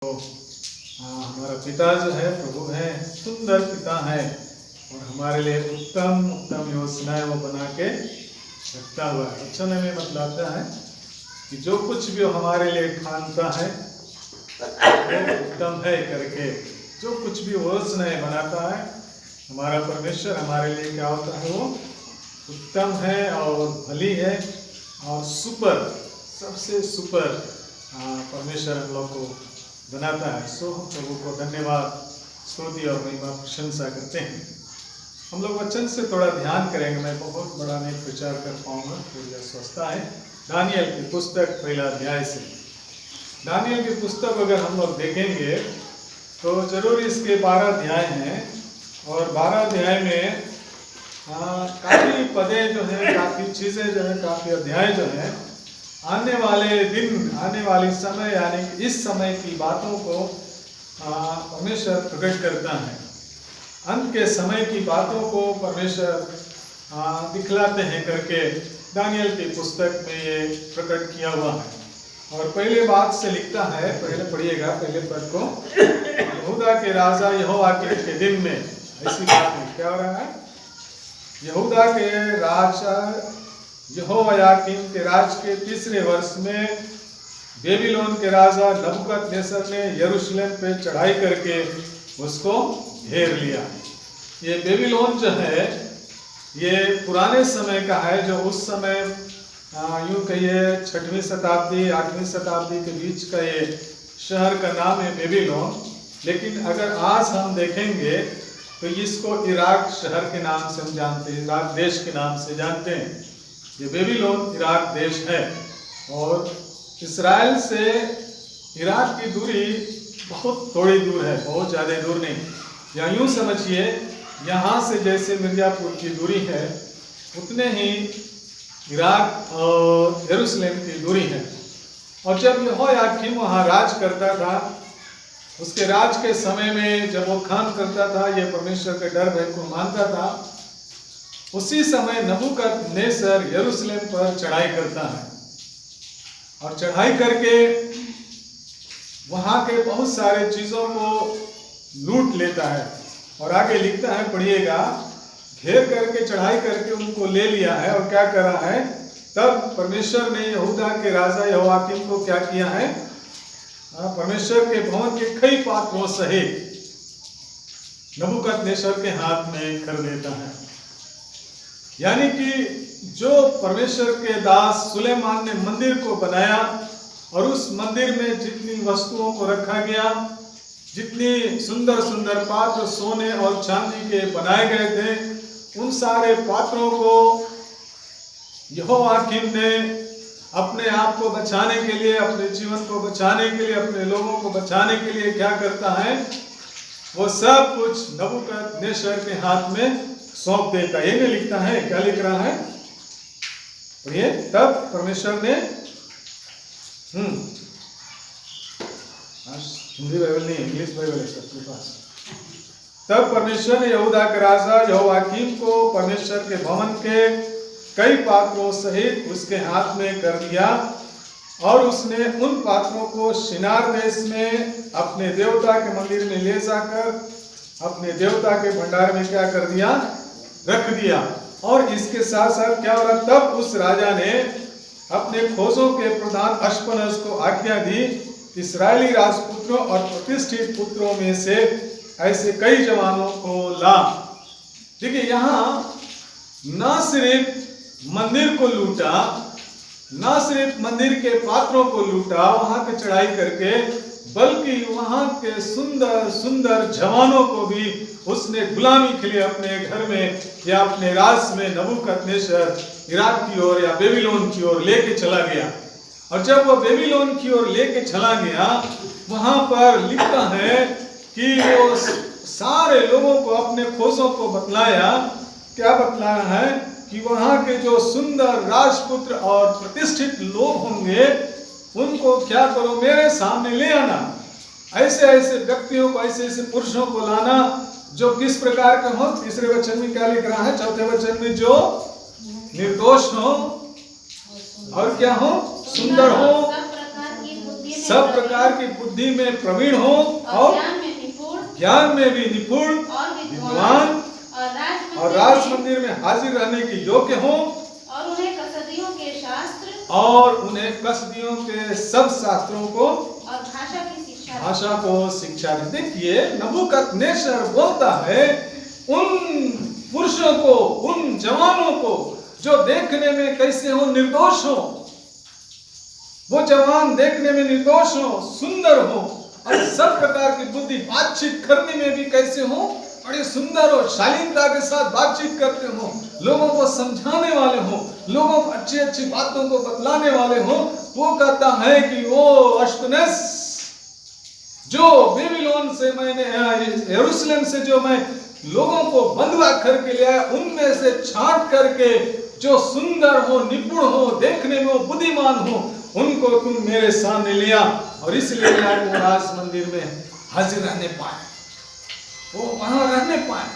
तो हमारा पिता जो है प्रभु है, सुंदर पिता है और हमारे लिए उत्तम उत्तम योजनाएं वो बना के रखता हुआ है। वचन में बतलाता है कि जो कुछ भी वो हमारे लिए ठानता है वो उत्तम है करके, जो कुछ भी योजनाएं बनाता है हमारा परमेश्वर हमारे लिए क्या होता है, वो उत्तम है और भली है और सुपर, सबसे सुपर परमेश्वर हम लोग को बनाता है। सो हम प्रभु को धन्यवाद, स्तुति और महिमा प्रशंसा करते हैं। हम लोग वचन से थोड़ा ध्यान करेंगे। मैं बहुत बड़ा नहीं प्रचार कर पाऊंगा, थोड़ी अस्वस्थता है। दानियल की पुस्तक पहला अध्याय से, दानियल की पुस्तक अगर हम लोग देखेंगे तो जरूर इसके 12 अध्याय हैं और 12 अध्याय में काफ़ी पदें जो हैं, काफ़ी चीज़ें जो हैं, काफ़ी अध्याय जो हैं आने वाले दिन, आने वाली समय यानी कि इस समय की बातों को परमेश्वर प्रकट करता है। अंत के समय की बातों को परमेश्वर दिखलाते हैं करके दानियल की पुस्तक में ये प्रकट किया हुआ है। और पहले बात से लिखता है, पहले पढ़िएगा पहले पद को। यहूदा के राजा यहोयाकीम के दिन में, ऐसी बात है, क्या हो रहा है? यहूदा के राजा यहोयाकीम के राज के तीसरे वर्ष में बेबीलोन के राजा नबूकदनेस्सर ने यरूशलेम पे चढ़ाई करके उसको घेर लिया। ये बेबीलोन जो है ये पुराने समय का है, जो उस समय यूँ कहिए 6वीं शताब्दी 8वीं शताब्दी के बीच का ये शहर का नाम है बेबीलोन। लेकिन अगर आज हम देखेंगे तो इसको इराक शहर के नाम से हम जानते हैं, इराक देश के नाम से जानते हैं। ये बेबीलोन इराक देश है और इस्राएल से इराक की दूरी बहुत थोड़ी दूर है, बहुत ज़्यादा दूर नहीं। या यूँ समझिए यहाँ से जैसे मिर्ज़ापुर की दूरी है उतने ही इराक और यरूशलेम की दूरी है। और जब यहोयाकीम वहाँ राज करता था, उसके राज के समय में जब वो काम करता था, ये परमेश्वर के डर भय को मानता था, उसी समय नबूकदनेस्सर यरूशलेम पर चढ़ाई करता है और चढ़ाई करके वहाँ के बहुत सारे चीज़ों को लूट लेता है। और आगे लिखता है, पढ़िएगा, घेर करके चढ़ाई करके उनको ले लिया है। और क्या करा है? तब परमेश्वर ने यहूदा के राजा यहोयाकीम को क्या किया है? परमेश्वर के भवन के कई पात्रों सहित नबूकदनेस्सर के हाथ में कर देता है। यानी कि जो परमेश्वर के दास सुलेमान ने मंदिर को बनाया और उस मंदिर में जितनी वस्तुओं को रखा गया, जितनी सुंदर सुंदर पात्र सोने और चांदी के बनाए गए थे, उन सारे पात्रों को यहोयाकीम ने अपने आप को बचाने के लिए, अपने जीवन को बचाने के लिए, अपने लोगों को बचाने के लिए क्या करता है? वो सब कुछ नबूकदनेस्सर के हाथ में सौंप देता है। ये लिखता है, क्या लिख रहा है? पढ़िए। तब परमेश्वर ने हिंदी बाइबल नहीं, इंग्लिश बाइबल है सबके पास। तब परमेश्वर ने यहूदा के राजा यहोयाकीम को परमेश्वर के भवन के कई पात्रों सहित उसके हाथ में कर दिया और उसने उन पात्रों को शिनार देश में अपने देवता के मंदिर में ले जाकर अपने देवता के भंडार में क्या कर दिया? रख दिया। और इसके साथ साथ क्या हो रहा? तब उस राजा ने अपने खोजों के प्रधान अश्पनस को आज्ञा दी, इस्राएली राजपुत्रों और प्रतिष्ठित पुत्रों में से ऐसे कई जवानों को ला। देखिए, यहाँ ना सिर्फ मंदिर को लूटा, ना सिर्फ मंदिर के पात्रों को लूटा वहां की चढ़ाई करके, बल्कि वहां के सुंदर सुंदर जवानों को भी उसने गुलामी के लिए अपने घर में या अपने राज में नबूकदनेस्सर इराक की ओर या बेबीलोन की ओर लेके चला गया। और जब वो बेबीलोन की ओर लेके चला गया, वहां पर लिखता है कि वो सारे लोगों को, अपने खोजों को बतलाया। क्या बतलाया है? कि वहां के जो सुंदर राजपुत्र और प्रतिष्ठित लोग होंगे उनको क्या करो, मेरे सामने ले आना। ऐसे ऐसे व्यक्तियों को, ऐसे ऐसे पुरुषों को लाना जो किस प्रकार के हो। तीसरे वचन में क्या लिख रहा है? चौथे वचन में, जो निर्दोष हो और क्या हो? सुंदर हो, सब प्रकार की बुद्धि में प्रवीण हो और ज्ञान में भी निपुण, विद्वान और राज मंदिर में हाजिर रहने के योग्य हो और उन्हें कसदियों के सब शास्त्रों को और भाषा को शिक्षा दे। देखिए नबूकदनेस्सर बोलता है उन पुरुषों को, उन जवानों को जो देखने में कैसे हो, निर्दोष हो, वो जवान देखने में निर्दोष हो, सुंदर हो और सब प्रकार की बुद्धि, बातचीत करने में भी कैसे हो, बड़े सुंदर हो, शालीनता के साथ बातचीत करते हो, लोगों को समझाने वाले हो, लोगों को अच्छी अच्छी बातों को बतलाने वाले हो। वो कहता है कि वो अश्तनेस जो बेबीलोन से मैंने, यरूशलेम से जो मैं लोगों को बंधुआ करके ले आया, उनमें से छांट करके जो सुंदर हो, निपुण हो, देखने में बुद्धिमान हो, उनको तुम मेरे सामने लिया और इसलिए वो राज मंदिर में हाजिर रहने पाए, वो वहां रहने पाए,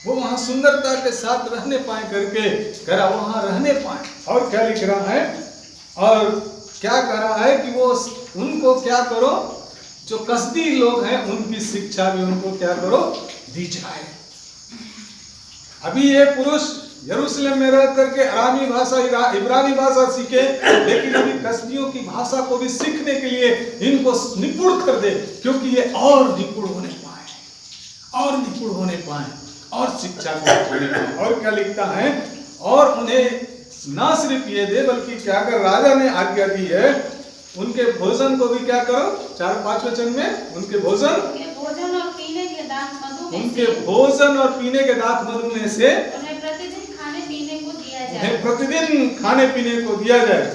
वो वहां सुंदरता के साथ रहने पाए करके करा, वहां रहने पाए। और क्या लिख रहा है और क्या कर रहा है कि वो उनको क्या करो, जो कसदी लोग हैं उनकी शिक्षा भी उनको क्या करो, दी जाए। अभी ये पुरुष यरूशलेम में रह करके अरामी भाषा, इब्रानी भाषा सीखे, लेकिन अभी कसदियों की भाषा को भी सीखने के लिए इनको निपुण कर दे, क्योंकि ये और निपुण होने पाए, और निपुण होने पाए, और शिक्षा को पाने पाए। और क्या लिखता है, और उन्हें ना सिर्फ ये दे बल्कि क्या कर, राजा ने आज्ञा दी है उनके भोजन को भी क्या करो, 4-5 वचन में, उनके भोजन और पीने के दाख मधु में उनके भोजन और पीने के दाख मधु में से उन्हें प्रतिदिन खाने पीने को दिया जाए, उन्हें प्रतिदिन खाने पीने को दिया जाए।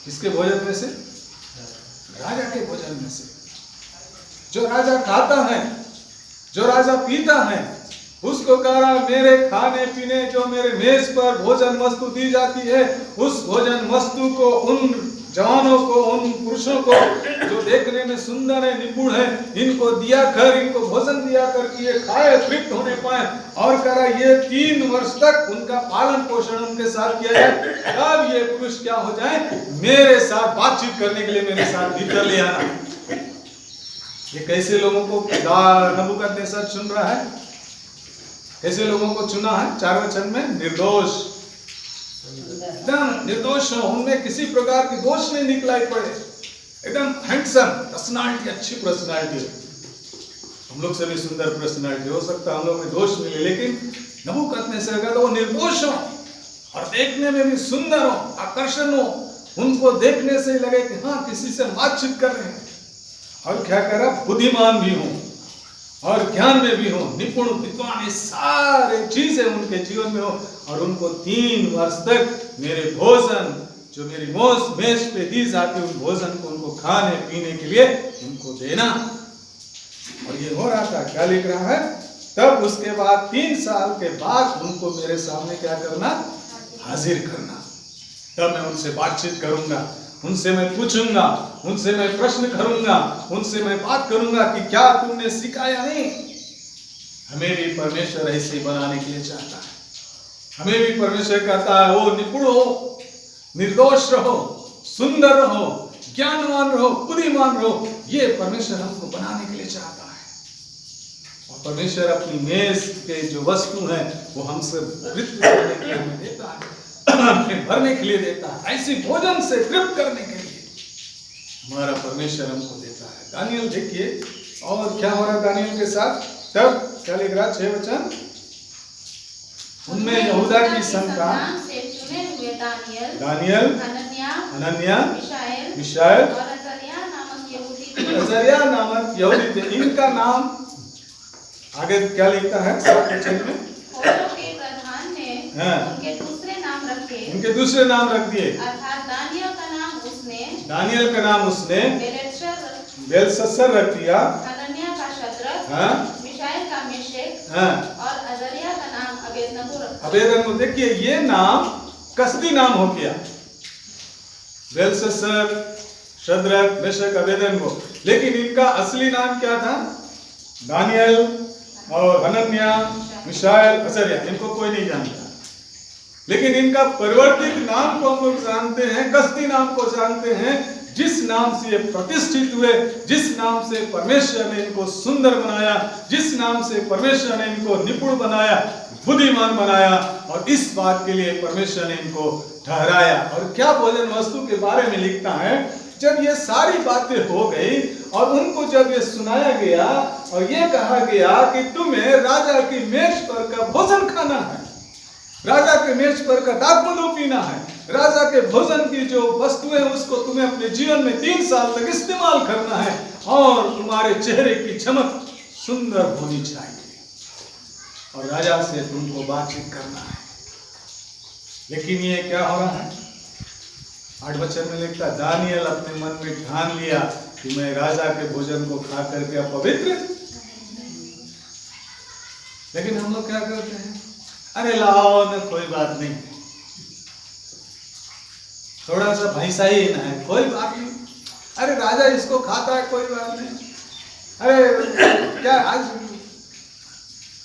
किसके भोजन में से? राजा के भोजन में से। जो राजा खाता है, जो राजा पीता है, उसको कहा मेरे खाने पीने, जो मेरे मेज पर भोजन वस्तु दी जाती है, उस भोजन वस्तु को उन जवानों को, उन पुरुषों को जो देखने में सुंदर है, निपुण है, इनको दिया कर, इनको भोजन दिया कर कि ये खाए, तृप्त होने पाए। और कहा ये 3 वर्ष तक उनका पालन पोषण उनके साथ किया जाए, तब ये पुरुष क्या हो जाए, मेरे साथ बातचीत करने के लिए मेरे साथ भीतर ले आना। ये कैसे लोगों को नबूकदनेस्सर चुन रहा है, कैसे लोगों को चुना है? 4 वचन में, निर्दोष, एकदम निर्दोष हो, उनमें किसी प्रकार की दोष नहीं निकलाई पड़े, एकदम हैंडसम पर्सनालिटी, अच्छी पर्सनालिटी। हम लोग से भी सुंदर पर्सनालिटी हो सकता है, हम लोग में दोष मिले, लेकिन नबूकदनेस्सर का तो वो निर्दोष हो और देखने में भी सुंदर हो, आकर्षण हो, उनको देखने से लगे कि हाँ किसी से बातचीत कर रहे हैं। और क्या करा, बुद्धिमान भी हो और ज्ञान में भी हो, निपुण, विद्वान, ये सारे चीजें उनके जीवन में हो। और उनको 3 वर्ष तक मेरे भोजन जो मेरी मेज पे दी जाती है, उन भोजन को उनको खाने पीने के लिए उनको देना। और ये हो रहा था। क्या लिख रहा है, तब उसके बाद 3 साल के बाद उनको मेरे सामने क्या करना, हाजिर करना। तब मैं उनसे बातचीत करूंगा, उनसे मैं पूछूंगा, उनसे मैं प्रश्न करूंगा, उनसे मैं बात करूंगा कि क्या तुमने सीखा या नहीं। हमें भी परमेश्वर ऐसे बनाने के लिए चाहता है। हमें भी परमेश्वर कहता है वो निपुण हो, निर्दोष रहो, सुंदर रहो, ज्ञानवान रहो, बुद्धिमान रहो। ये परमेश्वर हमको बनाने के लिए चाहता है। और परमेश्वर अपनी मेज के जो वस्तु हैं वो हमसे तृप्त करने के लिए हमें देता है, भरने के लिए देता है, ऐसी भोजन से तृप्त करने के लिए हमारा परमेश्वर हमको देता है। दानियल देखिए और क्या हो रहा है दानियल के साथ। तब क्या लिख रहा, 6 वचन, उनमें यहूदा की संतान से चुने हुए दानियल, हनन्याह, मिशाएल और अजर्याह नामक यहूदी थे। इनका नाम आगे क्या लिखता है 7 वचन में, के प्रधान ने उनके दूसरे नाम रख दिए। अर्थात दानियल का नाम उसने बेलशस्सर रख दिया, हनन्याह का शद्रक, मिशाएल का मेशक और अजर्याह का नाम अबेदनगो। देखिए ये नाम कसदी नाम हो गया, बेलशस्सर, शद्रक, मेशक, अबेदनगो। लेकिन इनका असली नाम क्या था, दानियल और हनन्याह, मिशाएल, अजर्याह। इनको कोई नहीं जानता, लेकिन इनका परिवर्तित नाम को हम लोग जानते हैं, कसदी नाम को जानते हैं। जिस नाम से ये प्रतिष्ठित हुए, जिस नाम से परमेश्वर ने इनको सुंदर बनाया, जिस नाम से परमेश्वर ने इनको निपुण बनाया, बुद्धिमान बनाया, और इस बात के लिए परमेश्वर ने इनको ठहराया। और क्या भोजन वस्तु के बारे में लिखता है, जब ये सारी बातें हो गई और उनको जब ये सुनाया गया और ये कहा गया कि तुम्हें राजा की मेज पर का भोजन खाना है, राजा के मेज पर का दाखमधु पीना है, राजा के भोजन की जो वस्तुएं उसको तुम्हें अपने जीवन में 3 साल तक इस्तेमाल करना है, और तुम्हारे चेहरे की चमक सुंदर होनी चाहिए, और राजा से तुमको बातचीत करना है। लेकिन ये क्या हो रहा है, 8 वचन में लिखता, दानियल अपने मन में ठान लिया कि मैं राजा के भोजन को खा करके अपवित्र। लेकिन हम लोग क्या करते हैं, अरे लाओ ना, कोई बात नहीं, थोड़ा सा भैंसा ही ना है, कोई बात नहीं, अरे राजा इसको खाता है, कोई बात नहीं, अरे क्या आज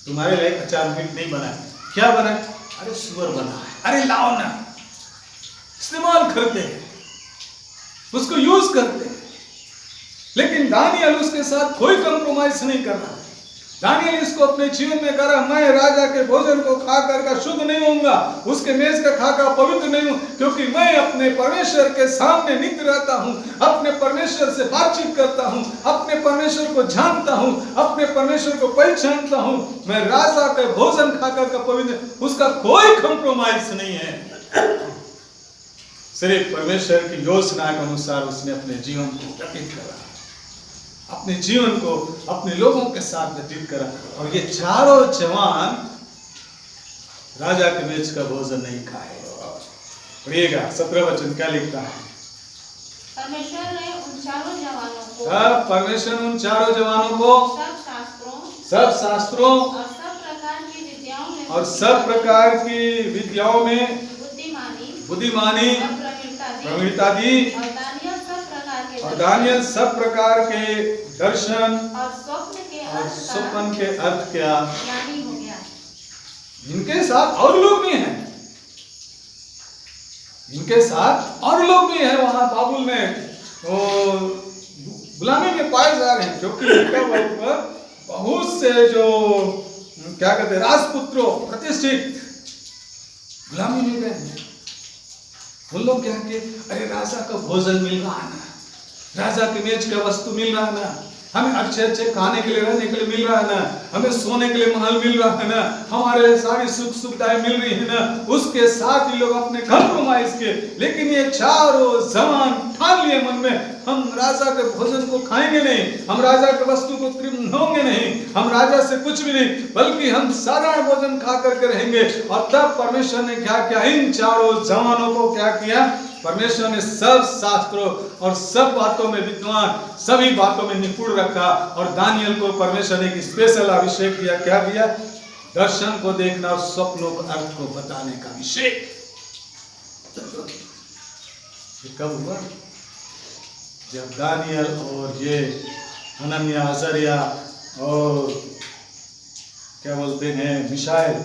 तुम्हारे लिए अचार मीट नहीं बना है, क्या बना है, अरे सुअर बना है, अरे लाओ ना, इस्तेमाल करते हैं, उसको यूज करते हैं। लेकिन दानियल उसके साथ कोई कंप्रोमाइज नहीं कर रहा। दानियल इसको अपने जीवन में करा, मैं राजा के भोजन को खा कर शुद्ध नहीं होऊंगा, उसके मेज का खाकर पवित्र नहीं हूं, क्योंकि मैं अपने परमेश्वर के सामने नित्य रहता हूं, अपने परमेश्वर से बातचीत करता हूं, अपने परमेश्वर को जानता हूं, अपने परमेश्वर को पहचानता हूं। मैं राजा के भोजन खाकर का पवित्र, उसका कोई कंप्रोमाइज नहीं है। सिर्फ परमेश्वर की योजना के अनुसार उसने अपने जीवन को व्यतीत करा, अपने जीवन को अपने लोगों के साथ व्यतीत करा। और ये चारों जवान राजा के मेज का भोजन नहीं खाए। पढ़िएगा 17 वचन क्या लिखता है, परमेश्वर ने उन चारों जवानों को, परमेश्वर ने उन चारों जवानों को सब शास्त्रों और सब प्रकार की विद्याओं में बुद्धिमानी प्रवीणता दी, और दानियल सब प्रकार के दर्शन और स्वप्न के अर्थ क्या ज्ञानी हो गया। इनके साथ और लोग भी हैं, इनके साथ और लोग भी हैं वहां बाबुल में, गुलामी में पाए जा रहे हैं, क्योंकि उनके ऊपर बहुत से जो क्या कहते हैं राजपुत्रों प्रतिष्ठित गुलामी में गए हैं। उन लोग क्या कि अरे राजा का भोजन मिल रहा है ना, राजा के मेज का वस्तु मिल रहा है ना, हमें अच्छे अच्छे खाने के लिए रहने के लिए मिल रहा है ना, हमें सोने के लिए महल मिल रहा है ना, हमारे सारी सुख सुविधाएं मिल रही है ना, उसके साथ ही लोग अपने कंप्रोमाइज किए। लेकिन ये चारों जवान ठान लिए मन में, हम राजा के भोजन को खाएंगे नहीं, हम राजा के वस्तु को तृप्त होंगे नहीं, हम राजा से कुछ भी नहीं, बल्कि हम साधारण भोजन खा करके रहेंगे। और तब परमेश्वर ने क्या किया, इन चारों जवानों को क्या किया, परमेश्वर ने सब शास्त्रों और सब बातों में विद्वान, सभी बातों में निपुण रखा। और दानियल को परमेश्वर ने एक स्पेशल अभिषेक दिया, क्या दिया, दर्शन को देखना और स्वप्नों को अर्थ को बताने का अभिषेक। कब हुआ, जब दानियल और ये हनन्याह, अज़रिया और क्या बोलते हैं मिशाएल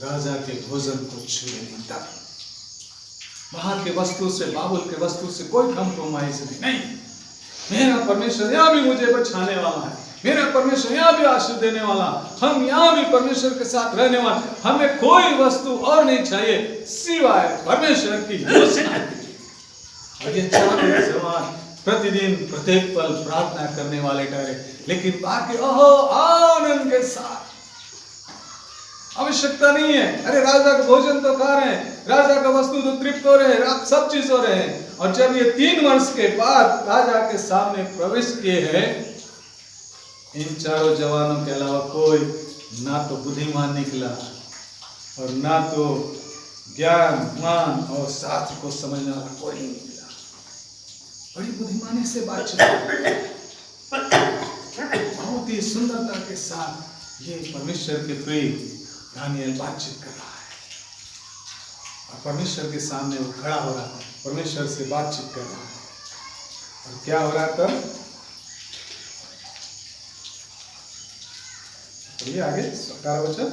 राजा के भोजन को छुए नहीं, तब बाहर के वस्तु से, बाबुल के वस्तु से कोई कंप्रोमाइज नहीं। मेरा परमेश्वर यहाँ भी मुझे बचाने वाला है, मेरा परमेश्वर यहाँ भी आशीष देने वाला, हम यहाँ भी परमेश्वर के साथ रहने वाले, हमें कोई वस्तु और नहीं चाहिए सिवाय परमेश्वर की योजना की। और ये चारों जवान प्रतिदिन प्रत्येक पल प्रार्थना करने वाले ठहरे, लेकिन बाकी ओहो आनंद के साथ, आवश्यकता नहीं है, अरे राजा का भोजन तो खा रहे हैं, राजा का वस्तु तो तृप्त हो रहे हैं, सब चीज हो रहे हैं। और जब ये 3 वर्ष के बाद राजा के सामने प्रवेश किए हैं, इन चारों जवानों के अलावा कोई ना तो बुद्धिमान निकला और ना तो ज्ञान मान और शास्त्र को समझने वाला कोई नहीं निकला। बड़ी बुद्धिमानी से बातचीत, बहुत ही सुंदरता के साथ ये परमेश्वर के प्रिय दानियल बातचीत कर रहा है, और परमेश्वर के सामने वो खड़ा हो रहा है, परमेश्वर से बातचीत कर रहा है। और क्या हो रहा था, ये आगे 18 वचन,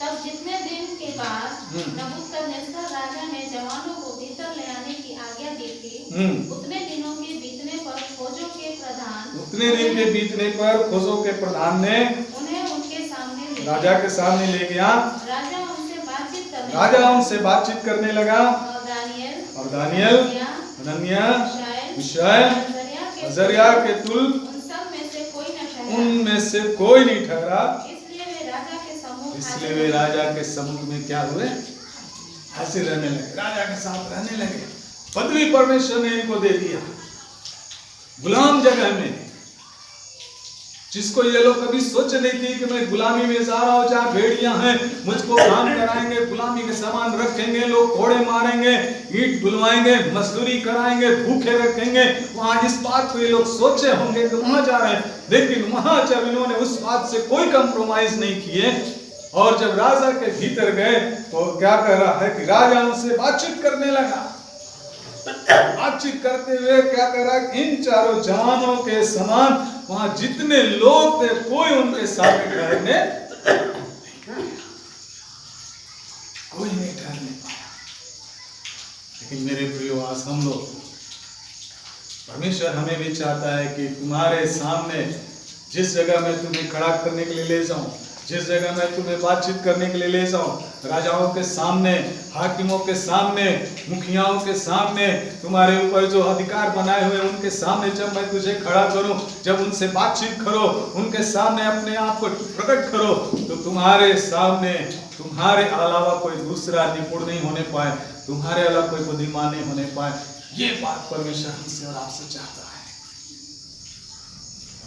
तब जितने दिन के बाद नबूकदनेस्सर राजा ने जवानों को भीतर ले आने की आज्ञा दी थी, उतने दिन के बीतने पर फौजों के प्रधान ने उन्हें उनके सामने राजा के सामने ले गया। राजा उनसे बातचीत करने लगा और दानियल, हनन्याह, मिशाएल, अजर्या के तुल उनमें से कोई नहीं ठहरा। इसलिए वे राजा के सम्मुख में क्या हुए? हासिल रहने लगे, राजा के साथ रहने लगे। पदवी परमेश्वर ने इनको दे दिया गुलाम जगह में, जिसको ये लोग कभी सोच नहीं थी कि मैं गुलामी में जा रहा हूं, जहाँ भेड़ियां हैं मुझको काम कराएंगे, गुलामी के सामान रखेंगे, लोग कोड़े मारेंगे, ईंट बुलवाएंगे, मजदूरी कराएंगे, भूखे रखेंगे। वहां इस बात को ये लोग सोचे होंगे कि वहां जा रहे हैं, लेकिन वहां जब इन्होंने उस बात से कोई कंप्रोमाइज नहीं किए और जब राजा के भीतर गए तो क्या कह रहा है कि राजा उनसे बातचीत करने लगा। बातचीत करते हुए क्या कह रहा है, इन चारों जवानों के समान वहां जितने लोग थे कोई उनके सामने ठहरने कोई नहीं ठहरने पाया। लेकिन मेरे प्रियो, आज हम लोग, परमेश्वर हमें भी चाहता है कि तुम्हारे सामने जिस जगह मैं तुम्हें खड़ा करने के लिए ले जाऊं, जिस जगह मैं तुम्हें बातचीत करने के लिए ले जाऊं, राजाओं के सामने, हाकिमों के सामने, मुखियाओं के सामने, तुम्हारे ऊपर जो अधिकार बनाए हुए उनके सामने जब मैं तुझे खड़ा करूं, जब उनसे बातचीत करो, उनके सामने अपने आप को प्रकट करो, तो तुम्हारे सामने तुम्हारे अलावा कोई दूसरा निपुण नहीं होने पाए, तुम्हारे अलावा कोई बुद्धिमान नहीं होने पाए। ये बात परमेश्वर हमसे और आपसे चाहता है।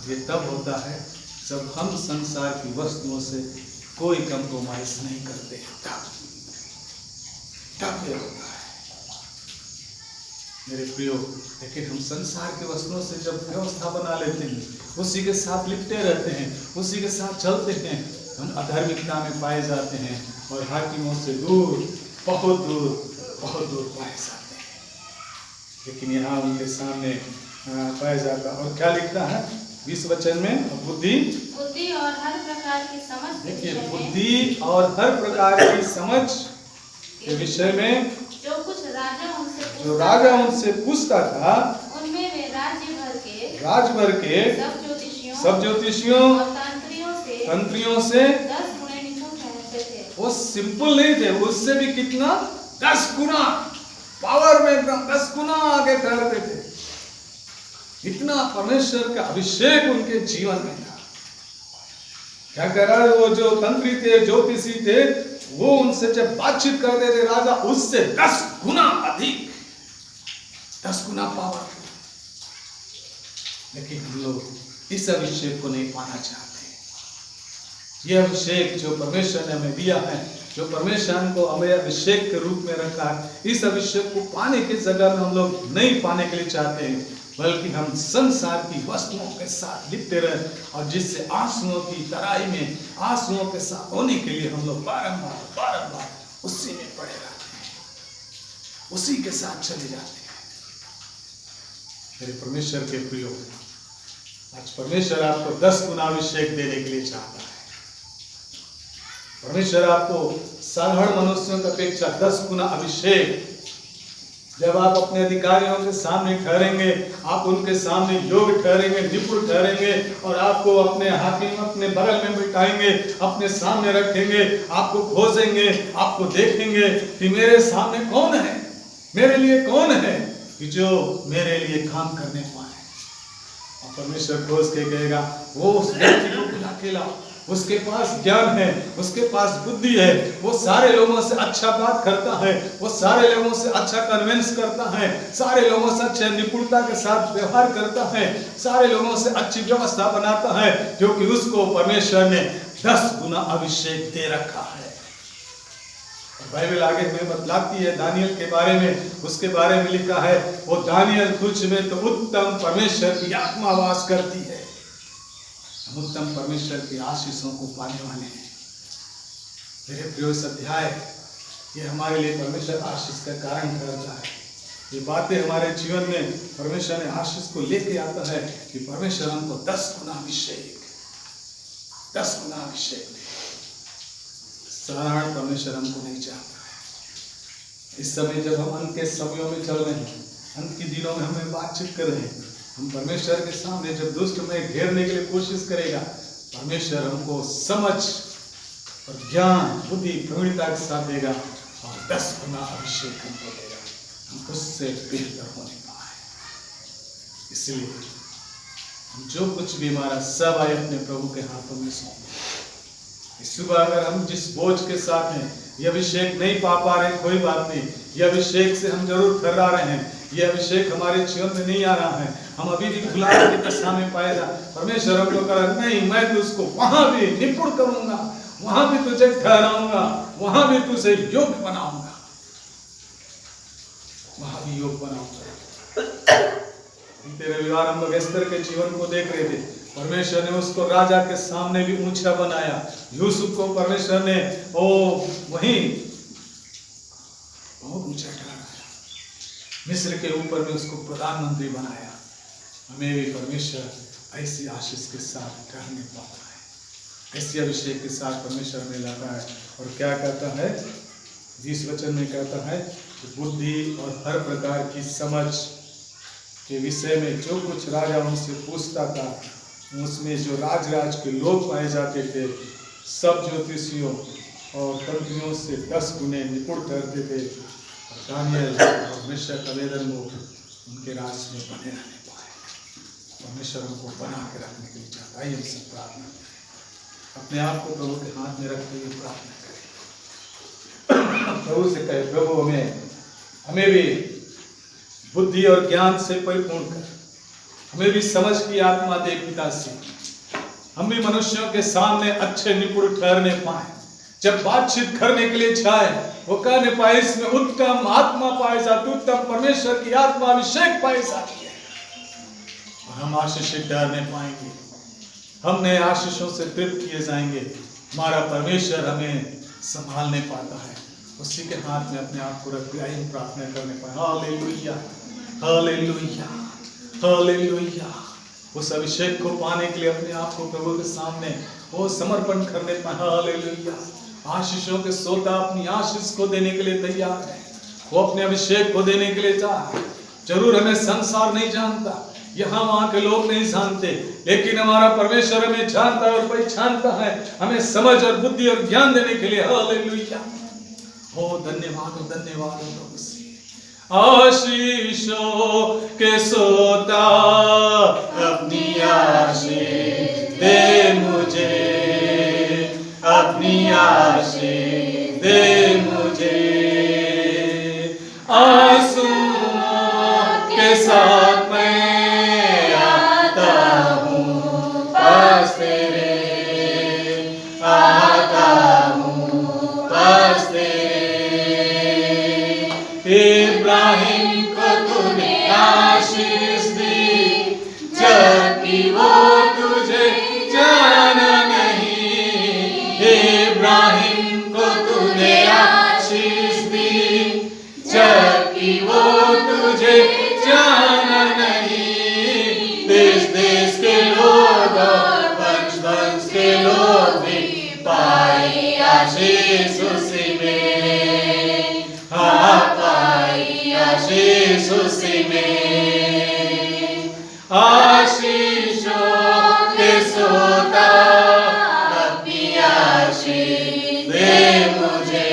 ये तब होता है जब हम संसार की वस्तुओं से कोई कंप्रोमाइज नहीं करते, तब ये होता है मेरे प्रियो। लेकिन हम संसार की वस्तुओं से जब व्यवस्था बना लेते हैं, उसी के साथ लिपटे रहते हैं, उसी के साथ चलते हैं, हम अधार्मिकता में पाए जाते हैं और हाकिमों से दूर, बहुत दूर पाए जाते हैं। लेकिन यहाँ उनके सामने पाया जाता है। और क्या लिखता है 20 वचन में, बुद्धि और हर प्रकार की समझ। देखिए, बुद्धि और हर प्रकार की समझ के विषय में जो राजा उनसे पूछता था, उनमें वे राज भर के सब ज्योतिषियों और तंत्रियों से 10 गुणे निपुण ठहरते थे। वो सिंपल नहीं थे, उससे भी कितना 10 गुना पावर में, एकदम 10 गुना आगे ठहरते थे। इतना परमेश्वर का अभिषेक उनके जीवन में था। क्या कह रहा है, वो जो तंत्री थे, ज्योतिषी थे, वो उनसे जब बातचीत करते थे, राजा उससे 10 गुना अधिक, 10 गुना पावर। लेकिन हम लोग इस अभिषेक को नहीं पाना चाहते। यह अभिषेक जो परमेश्वर ने हमें दिया है, जो परमेश्वर को हमें अभिषेक के रूप में रखा है, इस अभिषेक को पाने की जगह में हम लोग नहीं पाने के लिए चाहते हैं, बल्कि हम संसार की वस्तुओं के साथ लिपटे रहे और जिससे आंसुओं की तराई में आंसुओं के साथ होने के लिए हम लोग बारंबार उसी में पड़े रहते हैं, उसी के साथ चले जाते हैं। मेरे परमेश्वर के प्रियो, आज परमेश्वर आपको 10 गुना अभिषेक देने के लिए चाहता है। परमेश्वर आपको साधारण मनुष्यों की अपेक्षा 10 गुना अभिषेक, जब आप अपने अधिकारियों के सामने ठहरेंगे, आप उनके सामने योग्य ठहरेंगे, निपुण ठहरेंगे और आपको अपने हाकिम अपने बगल में बिठाएंगे, अपने सामने रखेंगे, आपको खोजेंगे, आपको देखेंगे कि मेरे सामने कौन है, मेरे लिए कौन है कि जो मेरे लिए काम करने पाए। और परमेश्वर खोज के कहेगा, वो उस व्यक्ति को बुला के लाओ, उसके पास ज्ञान है, उसके पास बुद्धि है, वो सारे लोगों से अच्छा बात करता है, वो सारे लोगों से अच्छा कन्विंस करता है, सारे लोगों से अच्छे निपुणता के साथ व्यवहार करता है, सारे लोगों से अच्छी व्यवस्था बनाता है, क्योंकि उसको परमेश्वर ने 10 गुना अभिषेक दे रखा है। बाइबल आगे हमें बतलाती है दानियल के बारे में, उसके बारे में लिखा है, वो दानियल तुझ में तो उत्तम परमेश्वर की आत्मा वास करती है। हम उत्तम परमेश्वर की आशीषों को पाने वाले हैं। मेरे प्रिय अध्याय ये हमारे लिए परमेश्वर आशीष का कारण करता है। ये बातें हमारे जीवन में परमेश्वर ने आशीष को लेके आता है कि परमेश्वर हमको 10 गुना अभिषेक साधारण परमेश्वर हमको नहीं चाहता है। इस समय जब हम अंत के समयों में चल रहे हैं, अंत के दिनों में हमें बातचीत कर रहे हैं, हम परमेश्वर के सामने जब दुष्ट में घेरने के लिए कोशिश करेगा, परमेश्वर हमको समझ और ज्ञान बुद्धि प्रवीणता के साथ देगा और 10 गुना अभिषेक हमको देगा, हम उससे बेहतर होने पाए। इसलिए हम जो कुछ भी हमारा सब आए अपने प्रभु के हाथों में सौंप। इस सुबह अगर हम जिस बोझ के साथ हैं, यह अभिषेक नहीं पा रहे हैं, कोई बात नहीं, यह अभिषेक से हम जरूर थर्रा रहे हैं, यह अभिषेक हमारे जीवन में नहीं आ रहा है, हम अभी भी गुलाम की दशा में पाएगा। परमेश्वर हमको कह रहा नहीं, मैं तो उसको वहां भी निपुण करूंगा, वहां भी तुझे ठहराऊंगा, वहां भी तुझे योग्य बनाऊंगा, वहां भी योग्य बनाऊंगा। तेरे रविवार हम लोग एस्तर के जीवन को देख रहे थे, परमेश्वर ने उसको राजा के सामने भी ऊंचा बनाया। यूसुफ को परमेश्वर ने वहीं बहुत ऊंचा ठहराया, मिस्र के ऊपर में उसको प्रधानमंत्री बनाया। हमें भी परमेश्वर ऐसी आशीष के साथ ठहरने पाता है, ऐसी अभिषेक के साथ परमेश्वर में लाता है। और क्या कहता है 20 वचन में कहता है कि बुद्धि और हर प्रकार की समझ के विषय में जो कुछ राजा उनसे पूछता था, उसमें जो राज के लोग पाए जाते थे, सब ज्योतिषियों और तंत्रियों से 10 गुने निपुण ठहरते थे। और दानियल और मिशक अबेदनगो उनके राज में बने रहने पाए। परमेश्वर हमको बना के रखने के लिए चाहता है। हम सब प्रार्थना करें, अपने आप को प्रभु के हाथ में रखते हुए प्रार्थना करें, प्रभु से कहे प्रभु हमें भी बुद्धि और ज्ञान से परिपूर्ण कर, हमें भी समझ की आत्मा दे पिता से, हम भी मनुष्यों के सामने अच्छे निपुण ठहरने पाए। जब बातचीत करने के लिए जाए वो कहने पाए इसमें उत्तम आत्मा पाई जाती, उत्तम परमेश्वर की आत्मा अभिषेक पाई जाती है, और हम आशीषित ठहरने पाएंगे, हम नए आशीषों से तृप्त किए जाएंगे। हमारा परमेश्वर हमें संभालने पाता है, उसी के हाथ में अपने आप को रख के आइए प्रार्थना करने पाए। Hallelujah, hallelujah, hallelujah. उस अभिषेक को पाने के लिए अपने आप को प्रभु के सामने वो समर्पण करने पाए। हालेलुया। आशीषों के सोता अपनी आशीष को देने के लिए तैयार है, वो अपने अभिषेक को देने के लिए चाह। जरूर हमें संसार नहीं जानता, यहाँ वहाँ के लोग नहीं जानते, लेकिन हमारा परमेश्वर हमें जानता है और पहचानता है, हमें समझ और बुद्धि और ज्ञान देने के लिए। हालेलुया। हो धन्यवाद, धन्यवाद प्रभु से। आशीषों के सोता अपनी आशीष दे मुझे, अपनी आशीष दे मुझे। आंसुओं के साथ मैं आता हूँ पास तेरे, आता हूँ पास तेरे। इब्राहिम को तूने आशीष दी, जबकि वो तुझे जाना नहीं। इब्राहिम को तूने आशीष दी, जबकि वो तुझे जाना नहीं। देश देश के लोग और वंश वंश के लोग भी पाए आशीष उसी में, हाँ पाई आशीष उसी में। आशीषों के सोता अपनी आशीष दे मुझे,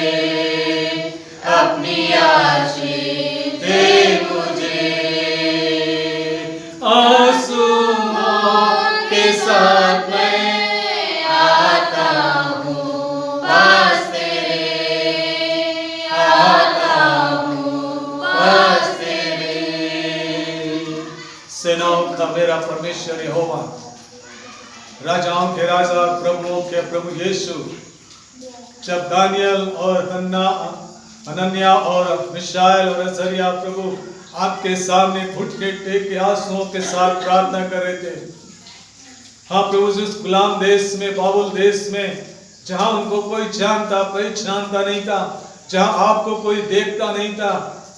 अपनी आशीष दे मुझे। आंसुओं के साथ मैं आता हूँ पास तेरे, आता हूँ पास तेरे। सेनाओं का मेरा परमेश्वर यहोवा, राजाओं के राजा, प्रभुओं के प्रभु यीशु, जब दानियल और अनन्या और मिशाएल और अजरिया प्रभु आपके सामने घुटने टेक के आंसुओं के साथ प्रार्थना कर रहे थे, हाँ प्रभु, उस गुलाम देश में, बाबुल देश में, जहां उनको कोई जानता पहचानता नहीं था, जहां आपको कोई देखता नहीं था,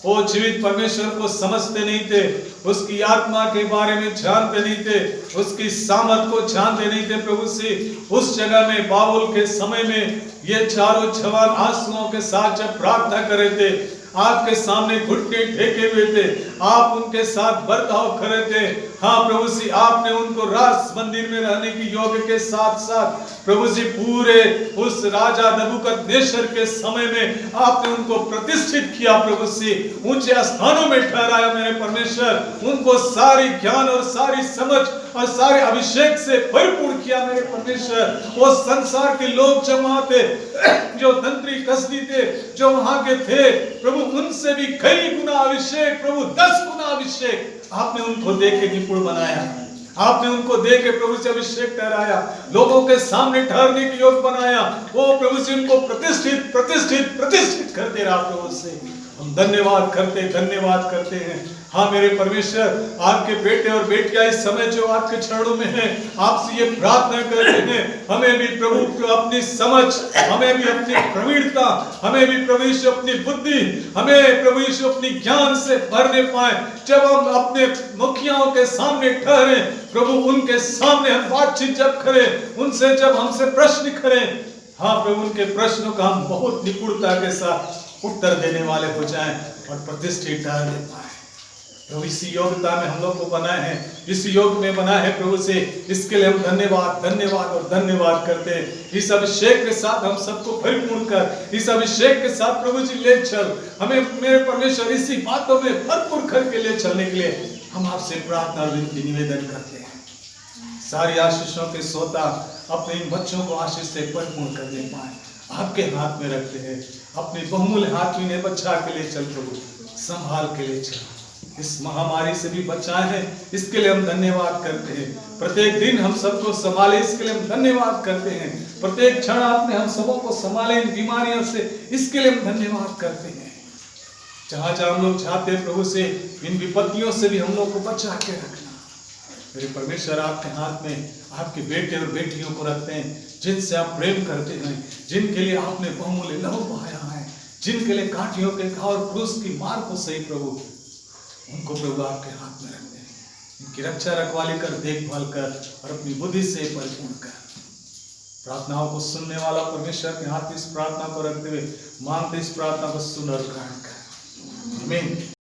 वो जीवित परमेश्वर को समझते नहीं थे, उसकी आत्मा के बारे में जानते नहीं थे, उसकी सामर्थ को जानते नहीं थे। प्रभु से उस जगह में बाबुल के समय में ये चारों जवान आंसुओं के साथ जब प्रार्थना कर रहे थे, आपके सामने घुटने टेके हुए थे, आप उनके साथ बर्ताव कर रहे थे। हाँ प्रभु जी, आपने उनको राज मंदिर में रहने की योग्य के साथ साथ प्रभु जी पूरे उस राजा नबूकदनेस्सर के समय में आपने उनको प्रतिष्ठित किया। प्रभु जी ऊंचे स्थानों में ठहराया मेरे परमेश्वर, उनको सारी ज्ञान और सारी समझ और सारे अभिषेक से भरपूर किया मेरे परमेश्वर। वो संसार के लोग जो वहां थे, जो तंत्री कसदी थे, जो वहां के थे प्रभु, उनसे भी कई गुना अभिषेक प्रभु, 10 गुना अभिषेक आपने उनको दे के निपुण बनाया। आपने उनको दे के प्रभु से अभिषेक ठहराया, लोगों के सामने ठहरने के योग्य बनाया। वो प्रभु से उनको प्रतिष्ठित प्रतिष्ठित प्रतिष्ठित करते रहा। प्रभु से हम धन्यवाद करते हैं। हाँ मेरे परमेश्वर, आपके बेटे और बेटियां इस समय जो आपके चरणों में हैं, आपसे ये प्रार्थना करते हैं, हमें भी प्रभु अपनी समझ, हमें भी अपनी प्रवीणता, हमें भी प्रभु यीशु अपनी बुद्धि, हमें प्रभु यीशु अपनी ज्ञान से भरने पाए। जब हम अपने मुखियाओं के सामने ठहरे प्रभु, उनके सामने हम बातचीत जब करें, उनसे जब हमसे प्रश्न करें, हाँ प्रभु उनके प्रश्नों का हम बहुत निपुणता के साथ उत्तर देने वाले हो जाएं और प्रतिष्ठित ठहरने पाए। प्रभु इसी योग्यता में हम लोग को बनाए हैं, इस योग में बना है प्रभु से, इसके लिए हम धन्यवाद करते हैं। इस अभिषेक के साथ हम सबको परिपूर्ण कर, इस अभिषेक के साथ प्रभु जी ले चल, हमें मेरे परमेश्वर इसी बातों में भरपूर करके ले चलने के लिए हम आपसे प्रार्थना और विनती निवेदन करते हैं। सारी आशीषों के सोता अपने इन बच्चों को आशीष से परिपूर्ण करने पाए, आपके हाथ में रखते हैं। अपने बहुमूल्य हाथ में इन्हें बचा के ले चल प्रभु, संभाल के ले चल, इस महामारी से भी बचाए हैं, इसके लिए हम धन्यवाद करते हैं। प्रत्येक दिन हम सबको संभाले, इसके लिए हम धन्यवाद करते हैं। प्रत्येक क्षण आपने हम सबों को संभाले इन बीमारियों से, इसके लिए हम धन्यवाद करते हैं। जहां जहां हम लोग चाहते हैं प्रभु से, इन विपत्तियों से भी हम लोग को बचा के रखना। मेरे परमेश्वर, आपके हाथ में आपके बेटे और बेटियों को रखते हैं, जिनसे आप प्रेम करते हैं, जिनके लिए आपने बहुमूल्य लहू बहाया है, जिनके लिए कांटियों के घाव और क्रूस की मार को सही प्रभु, उनको प्रभु आपके हाथ में रखते हैं। इनकी रक्षा रखवाली कर, देखभाल कर और अपनी बुद्धि से परिपूर्ण कर। प्रार्थनाओं को सुनने वाला परमेश्वर के हाथ इस प्रार्थना को रखते हुए मांगते इस प्रार्थना को सुन और ग्रहण कर। आमीन।